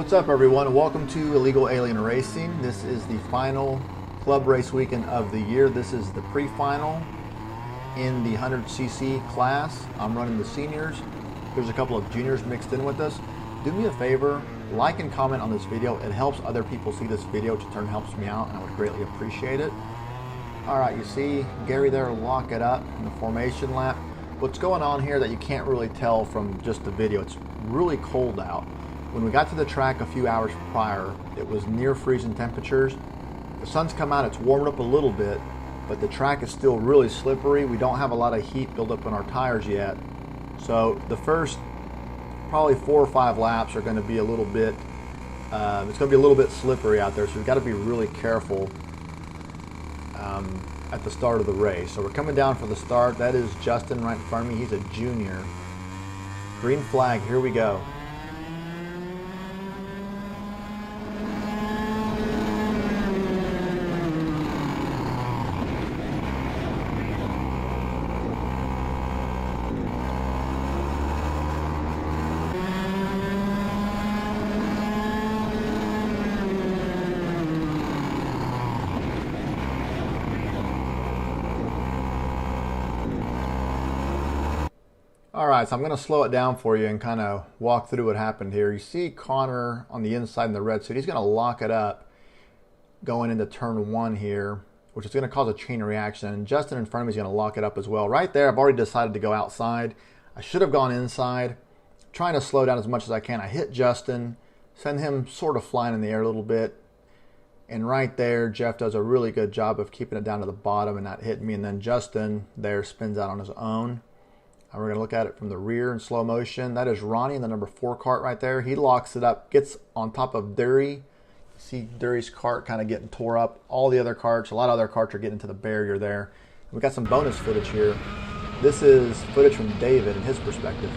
What's up, everyone? Welcome to Illegal Alien Racing. This is the final club race weekend of the year. This is the pre-final in the 100cc class. I'm running the seniors. There's a couple of juniors mixed in with us. Do me a favor, like and comment on this video. It helps other people see this video, which in turn helps me out, and I would greatly appreciate it. All right, you see Gary there lock it up in the formation lap. What's going on here that you can't really tell from just the video, it's really cold out. When we got to the track a few hours prior, it was near freezing temperatures. The sun's come out, it's warmed up a little bit, but the track is still really slippery. We don't have a lot of heat built up in our tires yet. So the first probably 4 or 5 laps are going to be a little bit, it's going to be a little bit slippery out there. So we've got to be really careful at the start of the race. So we're coming down for the start. That is Justin right in front of me. He's a junior. Green flag, here we go. Alright, so I'm going to slow it down for you and kind of walk through what happened here. You see Connor on the inside in the red suit. He's going to lock it up going into turn 1 here, which is going to cause a chain reaction. And Justin in front of me is going to lock it up as well. Right there, I've already decided to go outside. I should have gone inside. Trying to slow down as much as I can. I hit Justin, send him sort of flying in the air a little bit. And right there, Jeff does a really good job of keeping it down to the bottom and not hitting me. And then Justin there spins out on his own. And we're going to look at it from the rear in slow motion. That is Ronnie in the number 4 cart right there. He locks it up, gets on top of Dury. You see Dury's cart kind of getting tore up. All the other carts, a lot of other carts are getting to the barrier there. We got some bonus footage here. This is footage from David and his perspective.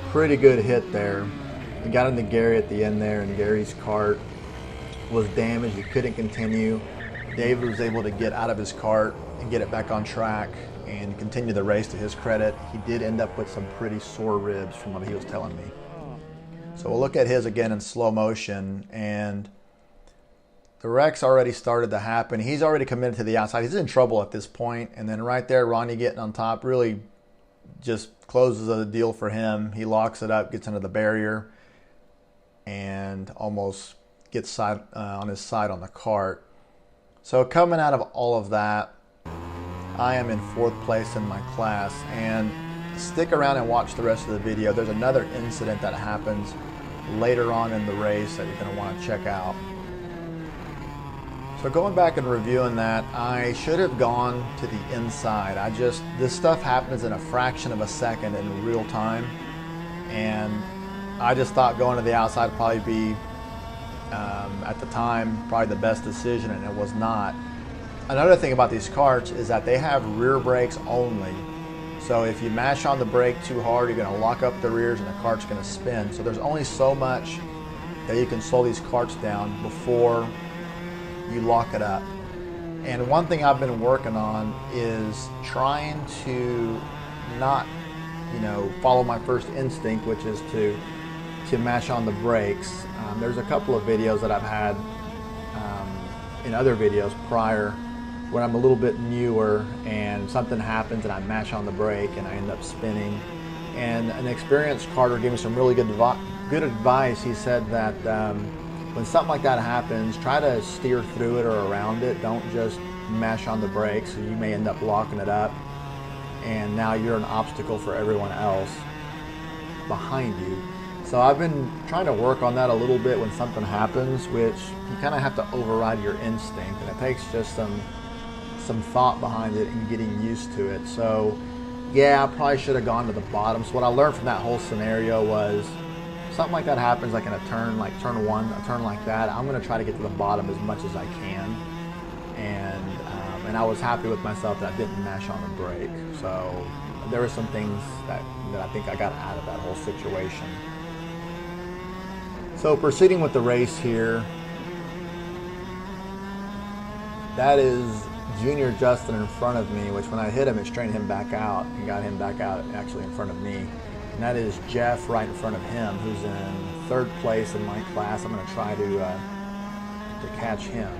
Pretty good hit there. We got into Gary at the end there, and Gary's cart was damaged. He couldn't continue. David was able to get out of his cart and get it back on track and continue the race to his credit. He did end up with some pretty sore ribs from what he was telling me. So we'll look at his again in slow motion, and the wreck's already started to happen. He's already committed to the outside. He's in trouble at this point. And then right there, Ronnie getting on top really just closes the deal for him. He locks it up, gets into the barrier, and almost gets on his side on the cart. So coming out of all of that, I am in 4th place in my class, and stick around and watch the rest of the video. There's another incident that happens later on in the race that you're going to want to check out. So going back and reviewing that, I should have gone to the inside. This stuff happens in a fraction of a second in real time, and I just thought going to the outside would probably be at the time probably the best decision, and it was not. Another thing about these carts is that they have rear brakes only. So if you mash on the brake too hard, you're going to lock up the rears and the cart's going to spin. So there's only so much that you can slow these carts down before you lock it up. And one thing I've been working on is trying to not, follow my first instinct, which is to mash on the brakes. There's a couple of videos that I've had in other videos prior when I'm a little bit newer and something happens and I mash on the brake and I end up spinning. And an experienced karter gave me some really good advice. He said that when something like that happens, try to steer through it or around it. Don't just mash on the brakes, so you may end up locking it up, and now you're an obstacle for everyone else behind you. So I've been trying to work on that a little bit when something happens, which you kind of have to override your instinct, and it takes just some thought behind it and getting used to it. So yeah, I probably should have gone to the bottom. So what I learned from that whole scenario was something like that happens, like in a turn, like turn 1, a turn like that, I'm going to try to get to the bottom as much as I can. And I was happy with myself that I didn't mash on the brake. So there were some things that I think I got out of that whole situation. So proceeding with the race here, that is Junior Justin in front of me, which when I hit him, it straightened him back out and got him back out actually in front of me. and that is Jeff right in front of him, who's in 3rd place in my class. I'm going to try to catch him.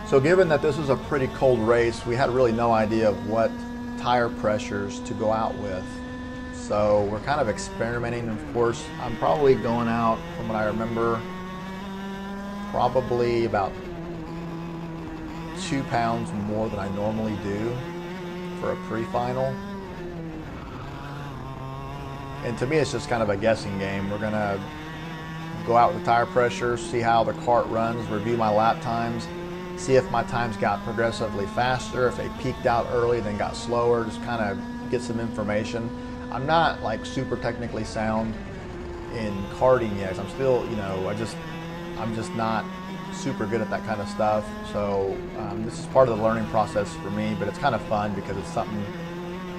So given that this was a pretty cold race, we had really no idea of what tire pressures to go out with. So we're kind of experimenting. Of course, I'm probably going out, from what I remember, probably about 2 pounds more than I normally do for a pre-final. And to me, it's just kind of a guessing game. We're gonna go out with the tire pressure, see how the kart runs, review my lap times, see if my times got progressively faster, if they peaked out early then got slower, just kind of get some information. I'm not like super technically sound in karting yet. I'm still, you know, I'm just not super good at that kind of stuff. So this is part of the learning process for me, but it's kind of fun because it's something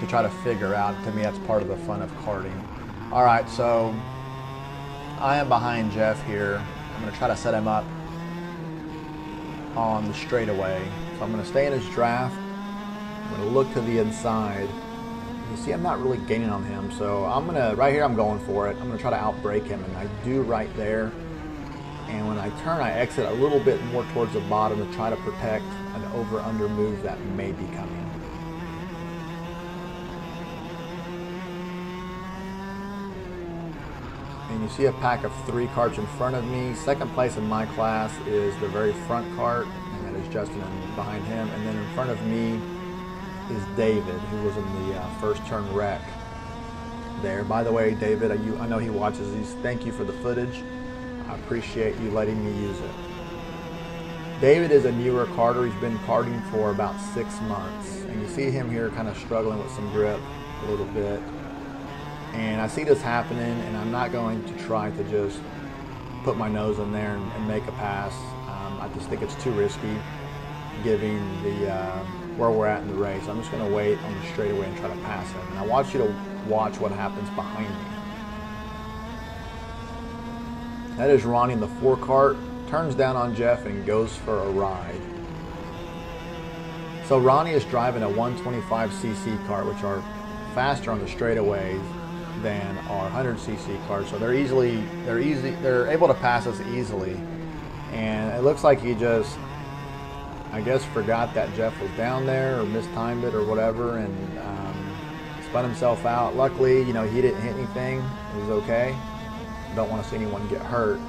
to try to figure out. To me, that's part of the fun of karting. All right, so I am behind Jeff here. I'm gonna try to set him up on the straightaway. So I'm going to stay in his draft. I'm going to look to the inside. You see, I'm not really gaining on him, so I'm going to, right here, I'm going for it. I'm going to try to outbrake him, and I do right there. And when I turn, I exit a little bit more towards the bottom to try to protect an over-under move that may be coming. And you see a pack of 3 karts in front of me. 2nd place in my class is the very front kart, and that is Justin behind him. And then in front of me is David, who was in the first turn wreck there. By the way, David, I know he watches these. Thank you for the footage. I appreciate you letting me use it. David is a newer karter. He's been karting for about 6 months. And you see him here kind of struggling with some grip a little bit. And I see this happening, and I'm not going to try to just put my nose in there and make a pass. I just think it's too risky, given the where we're at in the race. I'm just going to wait on the straightaway and try to pass him. And I want you to watch what happens behind me. That is Ronnie in the 4 kart, turns down on Jeff and goes for a ride. So Ronnie is driving a 125cc kart, which are faster on the straightaways than our 100cc karts, so they're able to pass us easily. And it looks like he just, I guess, forgot that Jeff was down there or mistimed it or whatever, and spun himself out. Luckily, you know, he didn't hit anything. It was okay. Don't want to see anyone get hurt.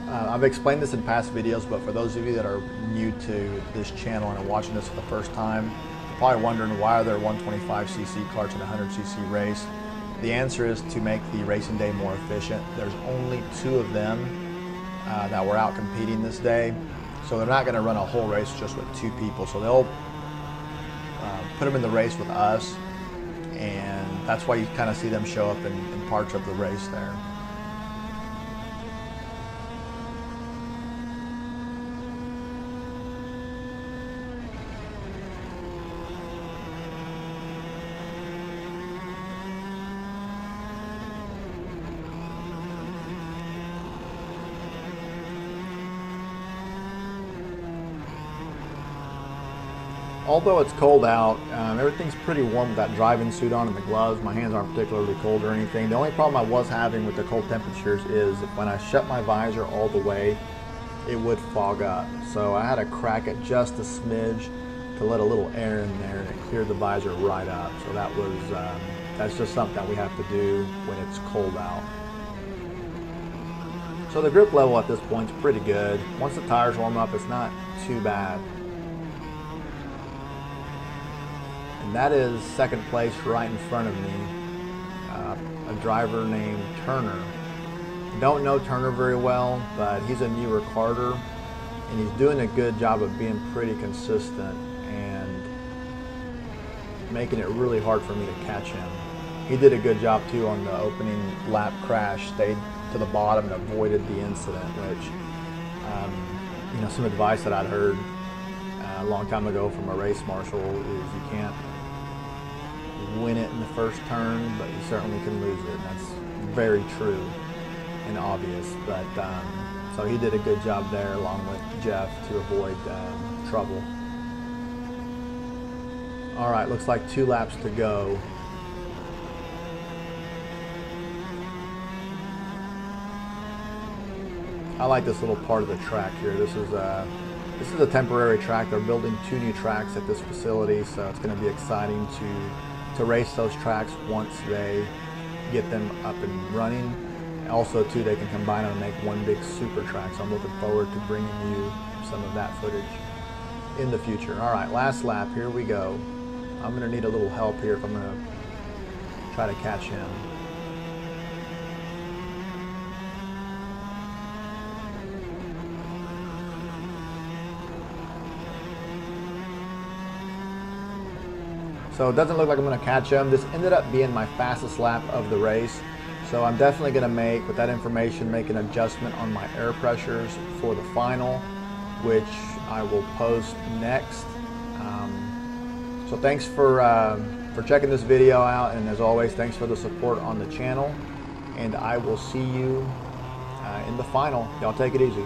I've explained this in past videos, but for those of you that are new to this channel and are watching this for the first time, you're probably wondering why are there 125cc karts in a 100cc race. The answer is to make the racing day more efficient. There's only 2 of them that were out competing this day, so they're not going to run a whole race just with 2 people. So they'll put them in the race with us, and that's why you kind of see them show up in parts of the race there. Although it's cold out, everything's pretty warm with that driving suit on and the gloves. My hands aren't particularly cold or anything. The only problem I was having with the cold temperatures is when I shut my visor all the way, it would fog up. So I had to crack it just a smidge to let a little air in there, and it cleared the visor right up. So that was, that's just something that we have to do when it's cold out. So the grip level at this point is pretty good. Once the tires warm up, it's not too bad. And that is 2nd place right in front of me, a driver named Turner. Don't know Turner very well, but he's a newer karter, and he's doing a good job of being pretty consistent and making it really hard for me to catch him. He did a good job too on the opening lap crash, stayed to the bottom and avoided the incident, which, you know, some advice that I'd heard a long time ago from a race marshal is you win it in the first turn, but you certainly can lose it. And that's very true and obvious. But so he did a good job there, along with Jeff, to avoid trouble. All right, looks like 2 laps to go. I like this little part of the track here. This is a temporary track. They're building 2 new tracks at this facility, so it's going to be exciting to race those tracks once they get them up and running. Also, too, they can combine them and make one big super track. So I'm looking forward to bringing you some of that footage in the future. All right, last lap. Here we go. I'm going to need a little help here if I'm going to try to catch him. So it doesn't look like I'm going to catch him. This ended up being my fastest lap of the race. So I'm definitely going to make, with that information, make an adjustment on my air pressures for the final, which I will post next. So thanks for checking this video out, and as always, thanks for the support on the channel. And I will see you in the final. Y'all take it easy.